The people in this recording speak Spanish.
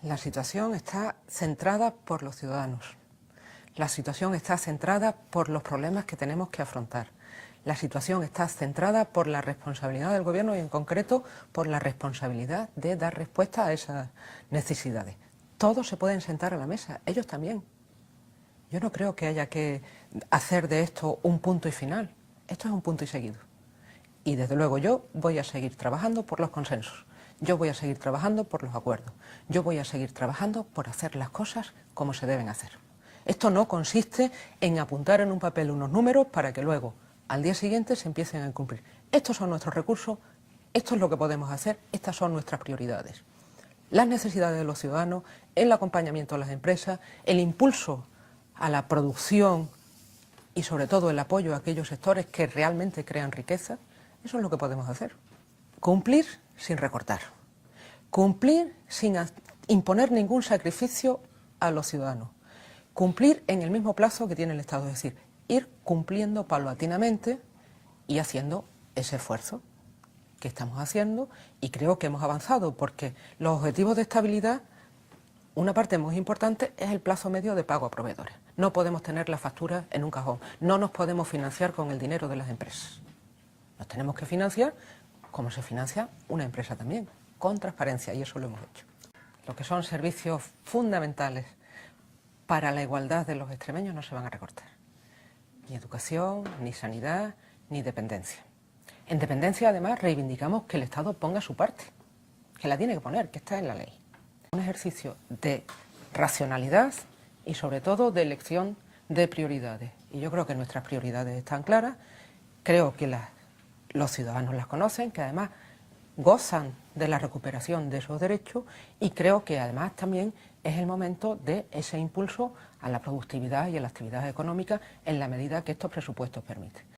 La situación está centrada por los ciudadanos. La situación está centrada por los problemas que tenemos que afrontar. La situación está centrada por la responsabilidad del Gobierno y, en concreto, por la responsabilidad de dar respuesta a esas necesidades. Todos se pueden sentar a la mesa, ellos también. Yo no creo que haya que hacer de esto un punto y final. Esto es un punto y seguido. Y desde luego yo voy a seguir trabajando por los consensos. Yo voy a seguir trabajando por los acuerdos. Yo voy a seguir trabajando por hacer las cosas como se deben hacer. Esto no consiste en apuntar en un papel unos números para que luego, al día siguiente, se empiecen a cumplir. Estos son nuestros recursos, esto es lo que podemos hacer, estas son nuestras prioridades. Las necesidades de los ciudadanos, el acompañamiento a las empresas, el impulso a la producción y sobre todo el apoyo a aquellos sectores que realmente crean riqueza, eso es lo que podemos hacer. Cumplir sin recortar. Cumplir sin imponer ningún sacrificio a los ciudadanos. Cumplir en el mismo plazo que tiene el Estado, es decir, ir cumpliendo paulatinamente y haciendo ese esfuerzo que estamos haciendo, y creo que hemos avanzado, porque los objetivos de estabilidad, una parte muy importante es el plazo medio de pago a proveedores. No podemos tener las facturas en un cajón, no nos podemos financiar con el dinero de las empresas. Nos tenemos que financiar como se financia una empresa también, con transparencia, y eso lo hemos hecho. Lo que son servicios fundamentales para la igualdad de los extremeños no se van a recortar. Ni educación, ni sanidad, ni dependencia. En dependencia, además, reivindicamos que el Estado ponga su parte, que la tiene que poner, que está en la ley. Un ejercicio de racionalidad y, sobre todo, de elección de prioridades. Y yo creo que nuestras prioridades están claras, creo que los ciudadanos las conocen, que además gozan de la recuperación de esos derechos, y creo que además también es el momento de ese impulso a la productividad y a la actividad económica en la medida que estos presupuestos permiten.